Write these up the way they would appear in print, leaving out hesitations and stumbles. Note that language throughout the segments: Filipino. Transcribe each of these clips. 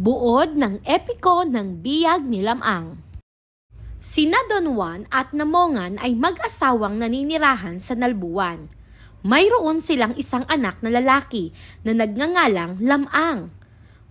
Buod ng epiko ng biyag ni Lamang. Sina Don Juan at Namongan ay mag-asawang naninirahan sa Nalbuan. Mayroon silang isang anak na lalaki na nagngangalang Lamang.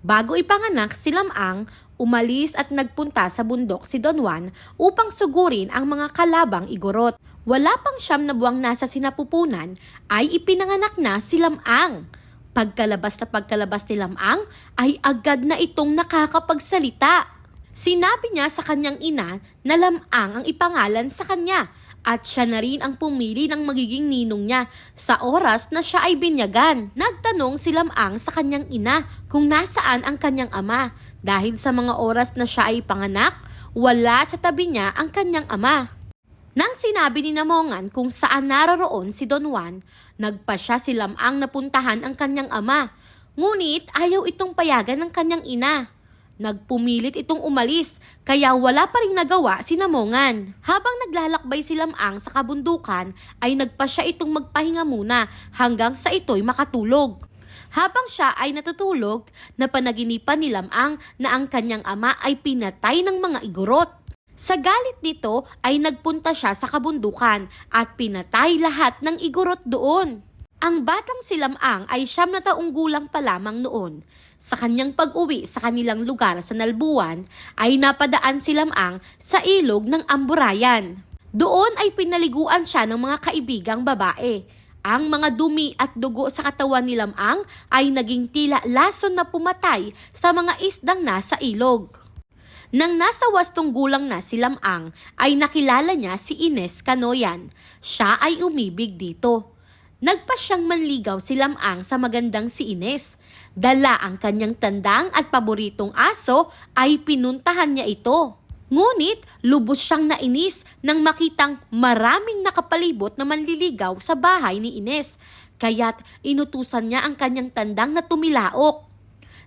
Bago ipanganak si Lamang, umalis at nagpunta sa bundok si Don Juan upang sugurin ang mga kalabang igorot. Wala pang 9 na buwang nasa sinapupunan ay ipinanganak na si Lamang. Pagkalabas ni Lamang ay agad na itong nakakapagsalita. Sinabi niya sa kanyang ina na Lamang ang ipangalan sa kanya at siya na rin ang pumili ng magiging ninong niya sa oras na siya ay binyagan. Nagtanong si Lamang sa kanyang ina kung nasaan ang kanyang ama dahil sa mga oras na siya ay panganak, wala sa tabi niya ang kanyang ama. Nang sinabi ni Namongan kung saan naroroon si Don Juan, nagpasya si Lamang na puntahan ang kanyang ama. Ngunit ayaw itong payagan ng kanyang ina. Nagpumilit itong umalis, kaya wala pa ring nagawa si Namongan. Habang naglalakbay si Lamang sa kabundukan, ay nagpasya itong magpahinga muna hanggang sa ito'y makatulog. Habang siya ay natutulog, napanaginipan ni Lamang na ang kanyang ama ay pinatay ng mga igorot. Sa galit nito ay nagpunta siya sa kabundukan at pinatay lahat ng igorot doon. Ang batang si Lamang ay 9 na taong gulang pa lamang noon. Sa kanyang pag-uwi sa kanilang lugar sa Nalbuan ay napadaan si Lamang sa ilog ng Amburayan. Doon ay pinaliguan siya ng mga kaibigang babae. Ang mga dumi at dugo sa katawan ni Lamang ay naging tila lason na pumatay sa mga isdang nasa ilog. Nang nasa 8 gulang na si Lamang ay nakilala niya si Ines Canoyan. Siya ay umibig dito. Nagpasyang manligaw si Lamang sa magandang si Ines. Dala ang kanyang tandang at paboritong aso ay pinuntahan niya ito. Ngunit lubos siyang nainis nang makitang maraming nakapalibot na manliligaw sa bahay ni Ines. Kaya't inutusan niya ang kanyang tandang na tumilaok.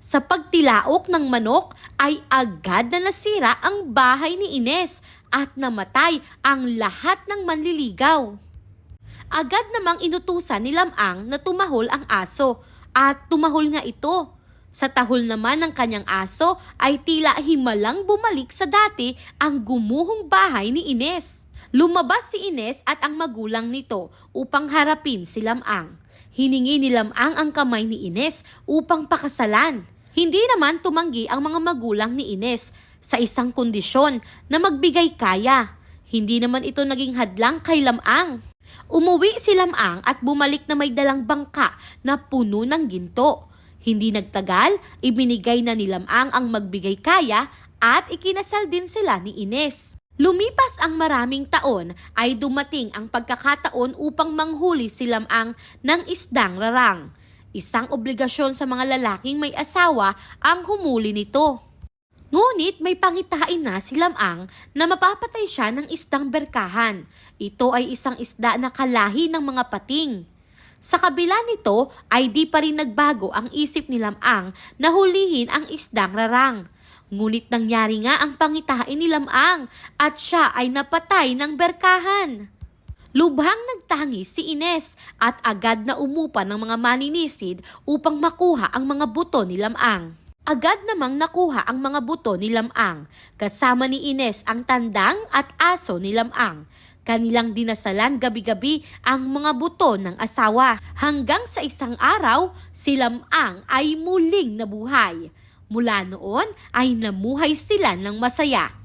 Sa pagtilaok ng manok ay agad na nasira ang bahay ni Ines at namatay ang lahat ng manliligaw. Agad namang inutusan ni Lamang na tumahol ang aso at tumahol nga ito. Sa tahol naman ng kanyang aso ay tila himalang bumalik sa dati ang gumuhong bahay ni Ines. Lumabas si Ines at ang magulang nito upang harapin si Lamang. Hiningi ni Lamang ang kamay ni Ines upang pakasalan. Hindi naman tumanggi ang mga magulang ni Ines sa isang kondisyon na magbigay kaya. Hindi naman ito naging hadlang kay Lamang. Umuwi si Lamang at bumalik na may dalang bangka na puno ng ginto. Hindi nagtagal, ibinigay na ni Lamang ang magbigay kaya at ikinasal din sila ni Ines. Lumipas ang maraming taon ay dumating ang pagkakataon upang manghuli si Lamang ng isdang rarang. Isang obligasyon sa mga lalaking may asawa ang humuli nito. Ngunit may pangitain na si Lamang na mapapatay siya ng isdang berkahan. Ito ay isang isda na kalahi ng mga pating. Sa kabila nito ay di pa rin nagbago ang isip ni Lamang na hulihin ang isdang rarang. Ngunit nangyari nga ang pangitain ni Lamang at siya ay napatay ng berkahan. Lubhang nagtangis si Ines at agad na umupa ng mga maninisid upang makuha ang mga buto ni Lamang. Agad namang nakuha ang mga buto ni Lamang. Kasama ni Ines ang tandang at aso ni Lamang. Kanilang dinasalan gabi-gabi ang mga buto ng asawa. Hanggang sa isang araw, si Lamang ay muling nabuhay. Mula noon ay namuhay sila ng masaya.